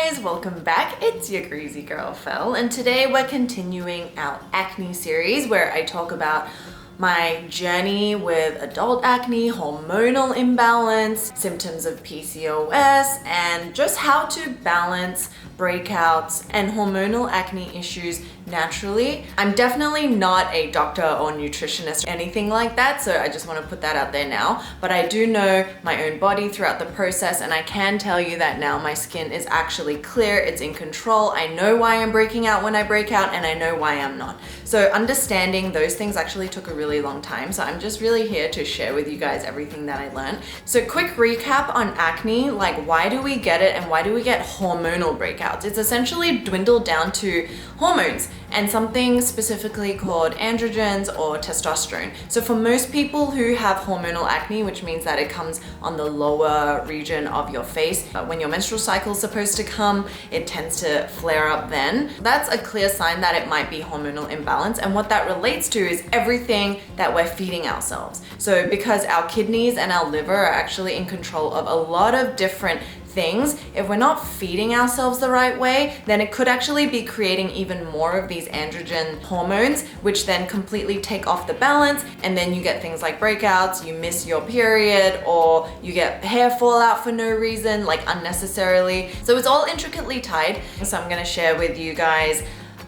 guys, welcome back. It's your greasy girl Fel, and today we're continuing our acne series where I talk about my journey with adult acne, hormonal imbalance, symptoms of PCOS, and just how to balance breakouts and hormonal acne issues naturally. I'm definitely not a doctor or nutritionist or anything like that, so I just want to put that out there now. But I do know my own body throughout the process, and I can tell you that now my skin is actually clear, it's in control. I know why I'm breaking out when I break out, and I know why I'm not. So understanding those things actually took a really long time, so I'm just really here to share with you guys everything that I learned. So quick recap on acne, like why do we get it and why do we get hormonal breakouts? It's essentially dwindled down to hormones and something specifically called androgens or testosterone. So for most people who have hormonal acne, which means that it comes on the lower region of your face, when your menstrual cycle is supposed to come, it tends to flare up then. That's a clear sign that it might be hormonal imbalance, and what that relates to is everything that we're feeding ourselves. So because our kidneys and our liver are actually in control of a lot of different things, if we're not feeding ourselves the right way, then it could actually be creating even more of these androgen hormones, which then completely take off the balance, and then you get things like breakouts, you miss your period, or you get hair fallout for no reason, like unnecessarily. So it's all intricately tied. So I'm gonna share with you guys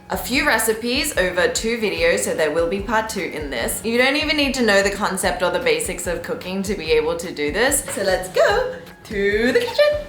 a few recipes over 2 videos, so there will be part 2 in this. You don't even need to know the concept or the basics of cooking to be able to do this. So let's go to the kitchen.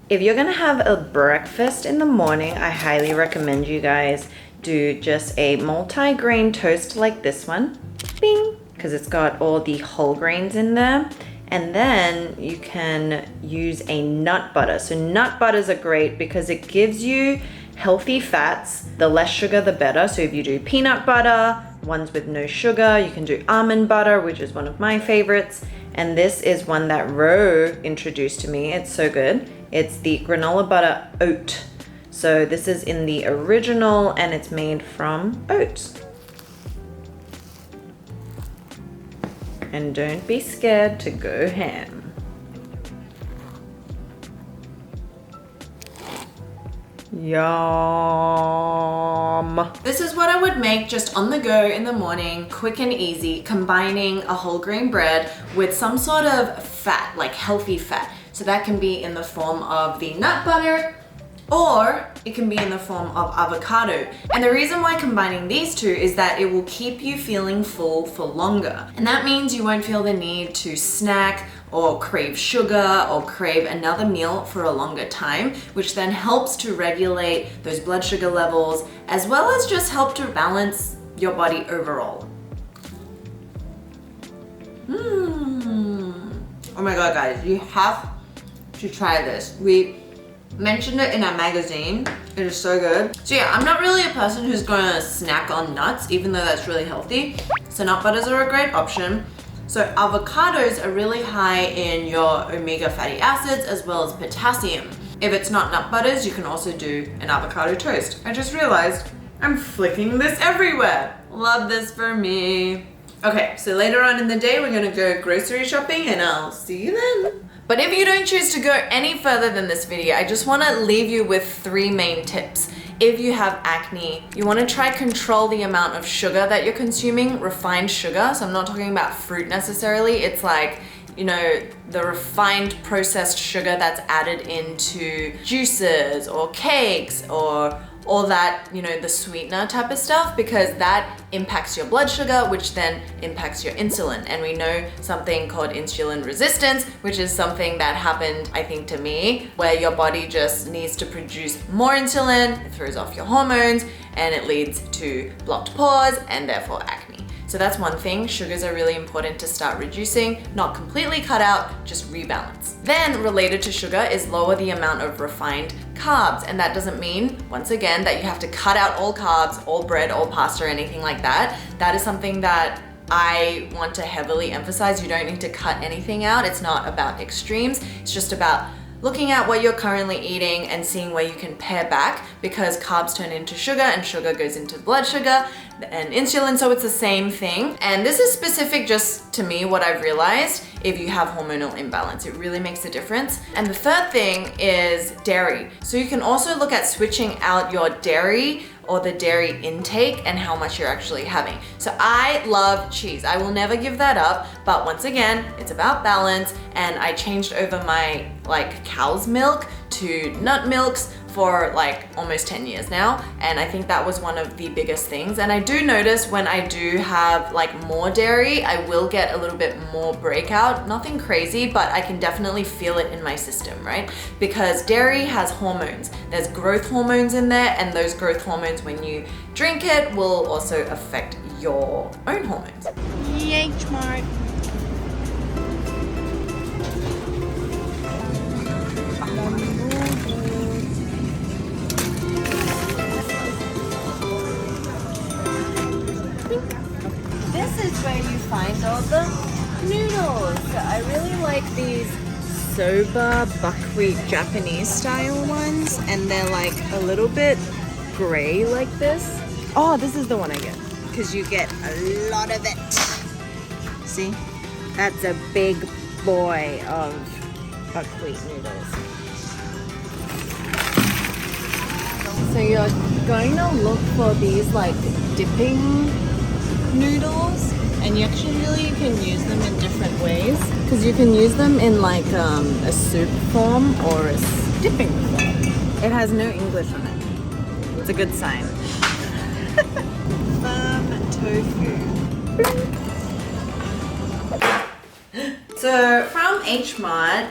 If you're gonna have a breakfast in the morning, I highly recommend you guys do just a multi-grain toast like this one. Bing! Because it's got all the whole grains in there. And then you can use a nut butter. So nut butters are great because it gives you healthy fats. The less sugar, the better. So if you do peanut butter, ones with no sugar, you can do almond butter, which is one of my favorites. And this is one that Ro introduced to me. It's so good. It's the granola butter oat. So this is in the original and it's made from oats. And don't be scared to go ham. Yum. This is what I would make just on the go in the morning, quick and easy, combining a whole grain bread with some sort of fat, like healthy fat. So that can be in the form of the nut butter, or it can be in the form of avocado. And the reason why combining these two is that it will keep you feeling full for longer. And that means you won't feel the need to snack or crave sugar or crave another meal for a longer time, which then helps to regulate those blood sugar levels, as well as just help to balance your body overall. Oh my God, guys, you have to try this. We mentioned it in our magazine. It is so good. So yeah, I'm not really a person who's gonna snack on nuts, even though that's really healthy. So nut butters are a great option. So avocados are really high in your omega fatty acids as well as potassium. If it's not nut butters, you can also do an avocado toast. I just realized I'm flicking this everywhere. Love this for me. Okay, so later on in the day, we're gonna go grocery shopping and I'll see you then. But if you don't choose to go any further than this video, I just wanna leave you with 3 main tips. If you have acne, you wanna try control the amount of sugar that you're consuming, refined sugar. So I'm not talking about fruit necessarily. It's like, you know, the refined processed sugar that's added into juices or cakes or all that, you know, the sweetener type of stuff, because that impacts your blood sugar, which then impacts your insulin. And we know something called insulin resistance, which is something that happened, I think, to me, where your body just needs to produce more insulin, it throws off your hormones, and it leads to blocked pores and therefore acne. So that's one thing. Sugars are really important to start reducing, not completely cut out, just rebalance. Then related to sugar is lower the amount of refined carbs. And that doesn't mean, once again, that you have to cut out all carbs, all bread, all pasta, or anything like that. That is something that I want to heavily emphasize. You don't need to cut anything out. It's not about extremes. It's just about looking at what you're currently eating and seeing where you can pare back, because carbs turn into sugar and sugar goes into blood sugar and insulin, so it's the same thing. And this is specific just to me, what I've realized, if you have hormonal imbalance, it really makes a difference. And the third thing is dairy. So you can also look at switching out your dairy or the dairy intake and how much you're actually having. So I love cheese. I will never give that up, but once again, it's about balance, and I changed over my cow's milk to nut milks for almost 10 years now, and I think that was one of the biggest things. And I do notice when I do have more dairy, I will get a little bit more breakout. Nothing crazy, but I can definitely feel it in my system, right? Because dairy has hormones. There's growth hormones in there, and those growth hormones, when you drink it, will also affect your own hormones. H-Mart. This is where you find all the noodles. So I really like these soba buckwheat Japanese style ones, and they're a little bit gray like this. Oh, this is the one I get, because you get a lot of it. See? That's a big boy of buckwheat noodles. So you're going to look for these dipping noodles, and you can use them in different ways, because you can use them in a soup form or a dipping form. It has no English on it. It's a good sign. Tofu. So from H Mart,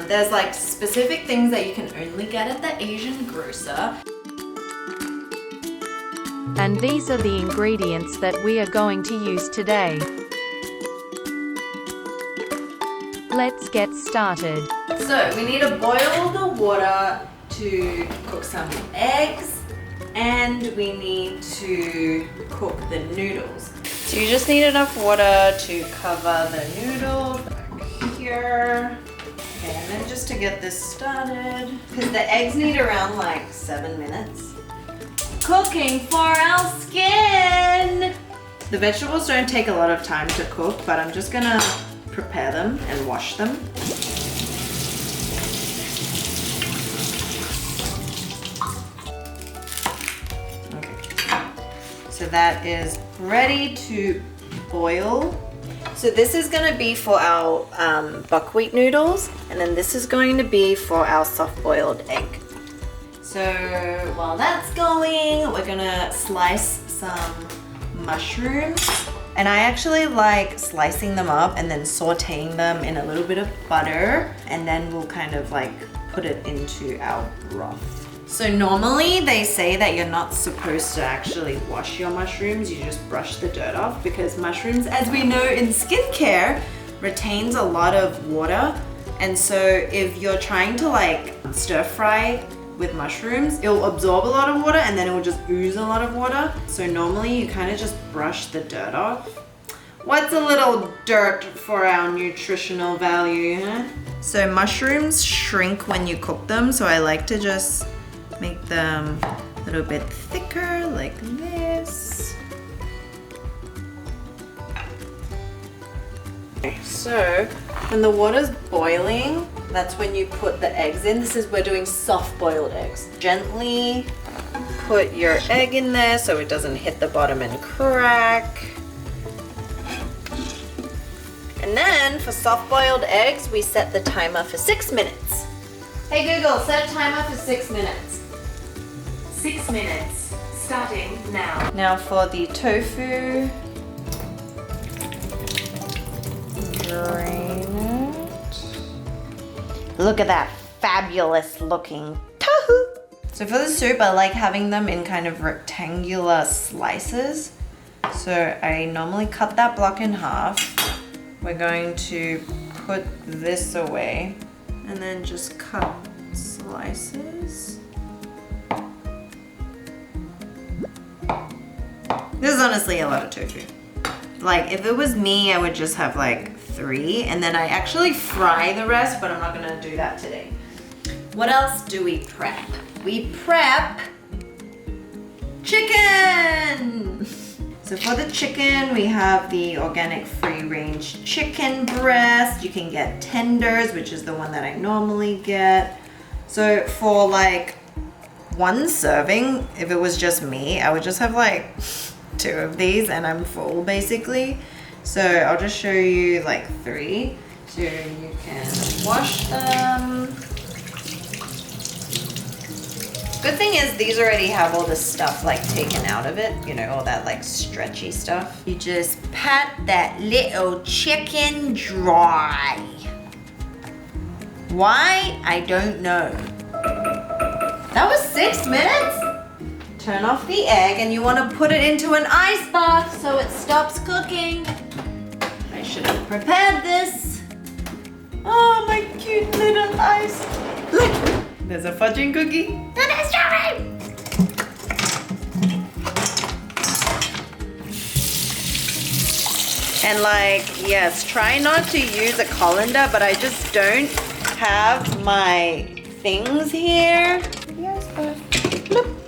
there's specific things that you can only get at the Asian grocer. And these are the ingredients that we are going to use today. Let's get started. So we need to boil the water to cook some eggs, and we need to cook the noodles. So you just need enough water to cover the noodles back here. Okay, and then just to get this started, because the eggs need around 7 minutes. Cooking for our skin! The vegetables don't take a lot of time to cook, but I'm just gonna prepare them and wash them. Okay, so that is ready to boil. So this is gonna be for our buckwheat noodles, and then this is going to be for our soft-boiled egg. So while that's going, we're gonna slice some mushrooms. And I actually like slicing them up and then sauteing them in a little bit of butter, and then we'll kind of put it into our broth. So normally they say that you're not supposed to actually wash your mushrooms, you just brush the dirt off, because mushrooms, as we know in skincare, retains a lot of water. And so if you're trying to stir fry with mushrooms, it'll absorb a lot of water and then it will just ooze a lot of water. So normally you kind of just brush the dirt off. What's a little dirt for our nutritional value, huh? So mushrooms shrink when you cook them, so I like to just make them a little bit thicker like this. Okay, so when the water's boiling, that's when you put the eggs in. We're doing soft boiled eggs. Gently put your egg in there so it doesn't hit the bottom and crack. And then for soft boiled eggs, we set the timer for 6 minutes. Hey Google, set a timer for 6 minutes. 6 minutes, starting now. Now for the tofu, drain it. Look at that fabulous looking tofu. So for the soup, I like having them in kind of rectangular slices. So I normally cut that block in half. We're going to put this away and then just cut slices. This is honestly a lot of tofu. If it was me, I would just have 3, and then I actually fry the rest, but I'm not gonna do that today. What else do we prep? We prep chicken! So for the chicken, we have the organic free-range chicken breast. You can get tenders, which is the one that I normally get. So for like one serving, if it was just me, I would just have like 2 of these and I'm full basically. So I'll just show you like 3 so you can wash them. Good thing is these already have all the stuff like taken out of it, you know, all that like stretchy stuff. You just pat that little chicken dry. Why? I don't know. That was 6 minutes? Turn off the egg and you want to put it into an ice bath so it stops cooking. I should have prepared this. Oh, my cute little ice. Look, there's a fudging cookie. And a strawberry. And like, yes, try not to use a colander, but I just don't have my things here. Yes, but bloop.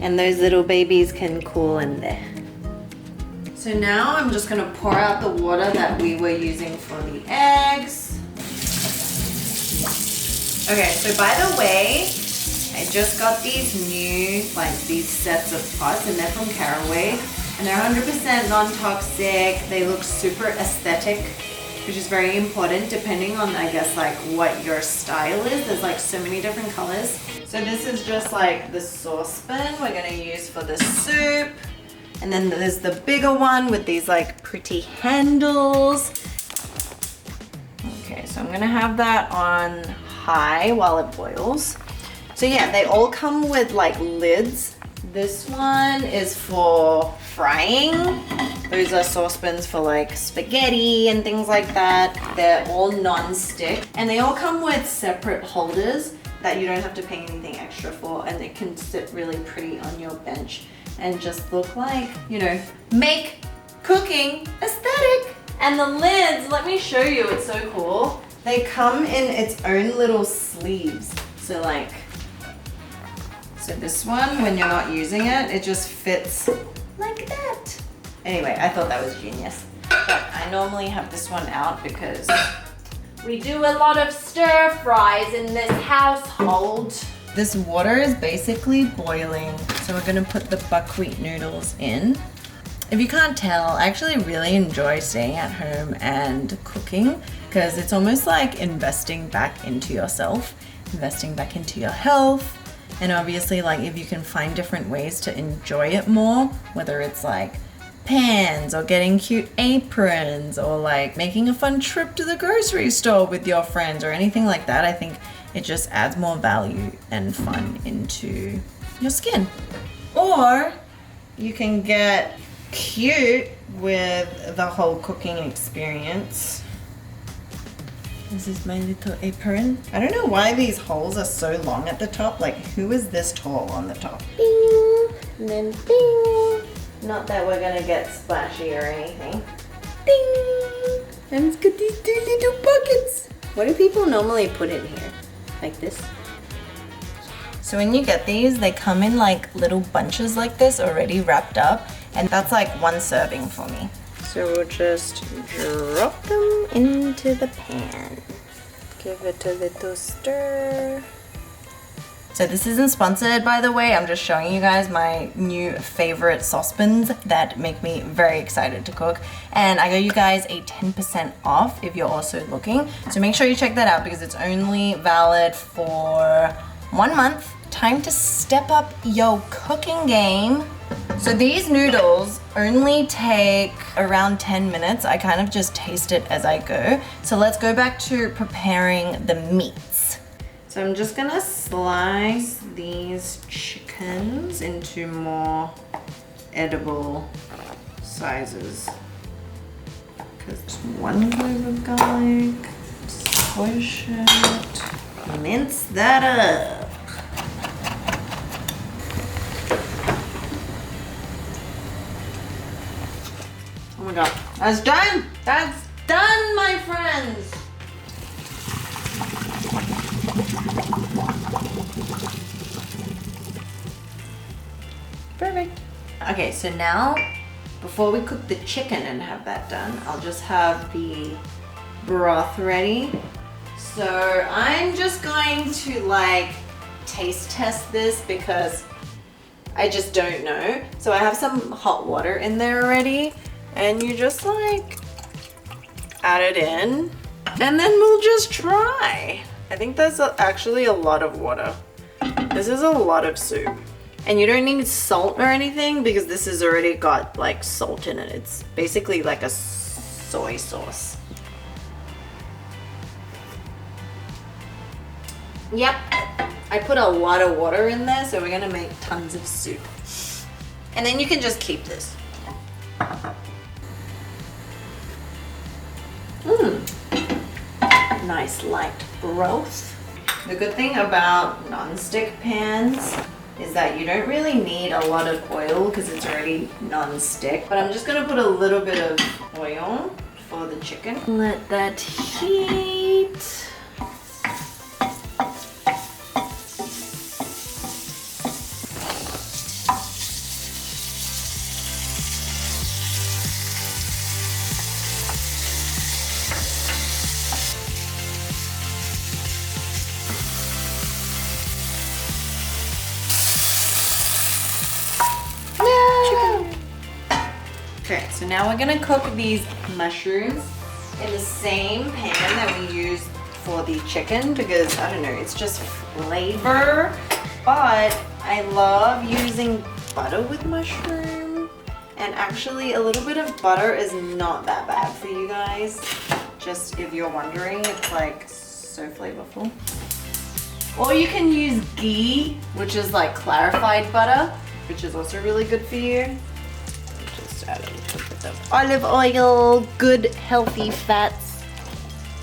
And those little babies can cool in there. So now I'm just gonna pour out the water that we were using for the eggs. Okay, so by the way, I just got these new, like these sets of pots and they're from Caraway and they're 100% non-toxic. They look super aesthetic, which is very important depending on, I guess, like what your style is. There's like so many different colors. So this is just like the saucepan we're gonna use for the soup. And then there's the bigger one with these like pretty handles. Okay, so I'm gonna have that on high while it boils. So yeah, they all come with like lids. This one is for frying. Those are saucepans for like spaghetti and things like that. They're all non-stick and they all come with separate holders that you don't have to pay anything extra for, and it can sit really pretty on your bench and just look like, you know, make cooking aesthetic. And the lids, let me show you, it's so cool. They come in its own little sleeves. So like, so this one, when you're not using it, it just fits like that. Anyway, I thought that was genius. But I normally have this one out because we do a lot of stir fries in this household. This water is basically boiling, so we're gonna put the buckwheat noodles in. If you can't tell, I actually really enjoy staying at home and cooking because it's almost like investing back into yourself, investing back into your health. And obviously, like, if you can find different ways to enjoy it more, whether it's like pans or getting cute aprons or like making a fun trip to the grocery store with your friends or anything like that, I think it just adds more value and fun into your skin. Or you can get cute with the whole cooking experience. This is my little apron. I don't know why these holes are so long at the top. Like, who is this tall on the top? Bing, and then bing. Not that we're gonna get splashy or anything. Ding! And it's got these 2 little buckets. What do people normally put in here? Like this? So when you get these, they come in like little bunches like this already wrapped up. And that's like 1 serving for me. So we'll just drop them into the pan. Give it a little stir. So this isn't sponsored, by the way. I'm just showing you guys my new favorite saucepans that make me very excited to cook. And I got you guys a 10% off if you're also looking. So make sure you check that out because it's only valid for 1 month. Time to step up your cooking game. So these noodles only take around 10 minutes. I kind of just taste it as I go. So let's go back to preparing the meats. So I'm just gonna slice these chickens into more edible sizes. Because 1 clove of garlic, squish it, mince that up. Oh my god, that's done! That's done, my friends! Perfect. Okay, so now before we cook the chicken and have that done, I'll just have the broth ready. So I'm just going to like taste test this because I just don't know. So I have some hot water in there already, and you just like add it in and then we'll just try. I think that's actually a lot of water. This is a lot of soup. And you don't need salt or anything because this has already got like salt in it. It's basically like a soy sauce. Yep, I put a lot of water in there, so we're gonna make tons of soup. And then you can just keep this. Nice light broth. The good thing about non-stick pans is that you don't really need a lot of oil because it's already non-stick. But I'm just gonna put a little bit of oil for the chicken. Let that heat. Okay, so now we're gonna cook these mushrooms in the same pan that we used for the chicken because, I don't know, it's just flavor. But I love using butter with mushroom. And actually a little bit of butter is not that bad for you guys. Just if you're wondering, it's like so flavorful. Or you can use ghee, which is like clarified butter, which is also really good for you. Just add a little bit of olive oil, good healthy fats.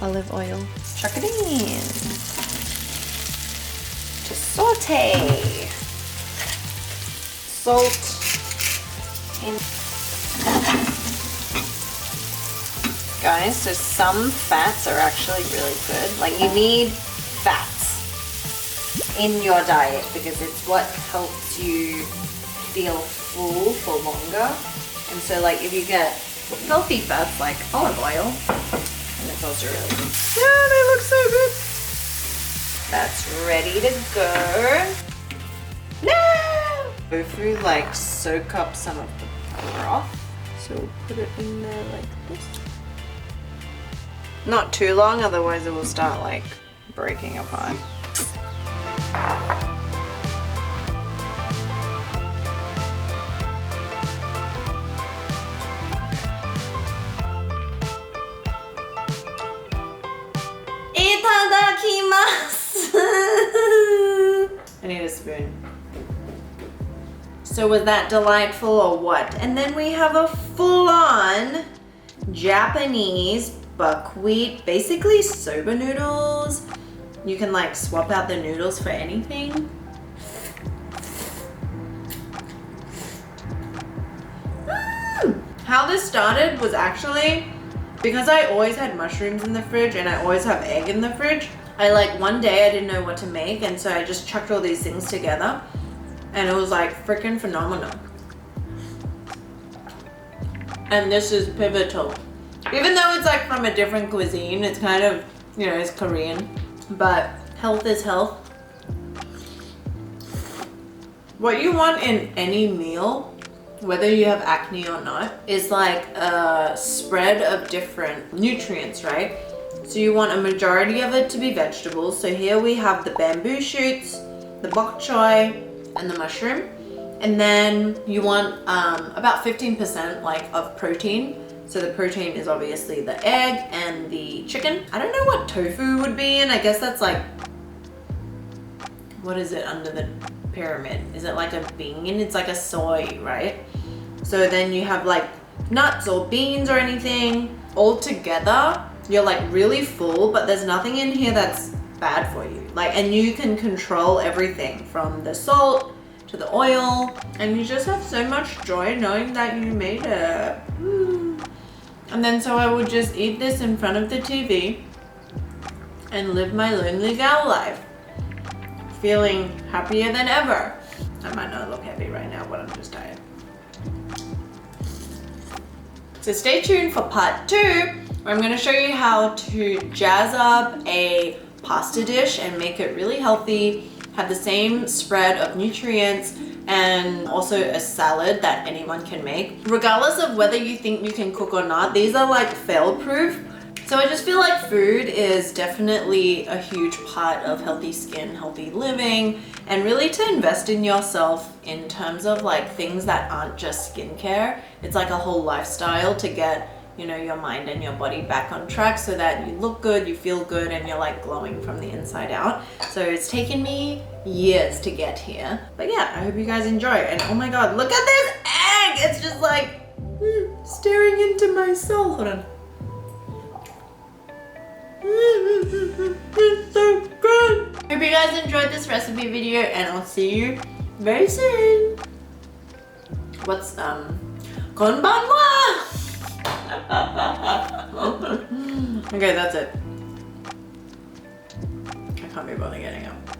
Olive oil. Chuck it in. Just saute. Salt. In. Guys, so some fats are actually really good. Like, you need fats in your diet because it's what helps you feel full for longer. And so like if you get healthy fats like olive oil, and it's also really good. Yeah, they look so good. That's ready to go. No! Tofu like soak up some of the broth. So we'll put it in there like this. Not too long, otherwise it will start like breaking apart. Itadakimasu! I need a spoon. So was that delightful or what? And then we have a full-on Japanese buckwheat, basically soba noodles. You can like swap out the noodles for anything. How this started was actually because I always had mushrooms in the fridge and I always have egg in the fridge. I like one day I didn't know what to make, and so I just chucked all these things together and it was like freaking phenomenal. And this is pivotal. Even though it's like from a different cuisine, it's kind of, you know, it's Korean. But health is health. What you want in any meal, whether you have acne or not, is like a spread of different nutrients, right? So you want a majority of it to be vegetables. So here we have the bamboo shoots, the bok choy, and the mushroom. And then you want about 15% like of protein. So the protein is obviously the egg and the chicken. I don't know what tofu would be in. I guess that's like, what is it under the pyramid? Is it like a bean? It's like a soy, right? So then you have like nuts or beans or anything. All together, you're like really full, but there's nothing in here that's bad for you. Like, and you can control everything from the salt to the oil, and you just have so much joy knowing that you made it. And then so I would just eat this in front of the TV and live my lonely gal life. Feeling happier than ever. I might not look happy right now, but I'm just tired. So stay tuned for part 2, where I'm going to show you how to jazz up a pasta dish and make it really healthy, have the same spread of nutrients, and also a salad that anyone can make. Regardless of whether you think you can cook or not, these are like fail-proof. So I just feel like food is definitely a huge part of healthy skin, healthy living, and really to invest in yourself in terms of like things that aren't just skincare. It's like a whole lifestyle to get, you know, your mind and your body back on track so that you look good, you feel good, and you're like glowing from the inside out. So it's taken me years to get here. But yeah, I hope you guys enjoy. And oh my God, look at this egg! It's just like staring into my soul. Hold on. It's so good. Hope you guys enjoyed this recipe video, and I'll see you very soon. What's konbanwa? Okay, that's it. I can't be bothered getting up.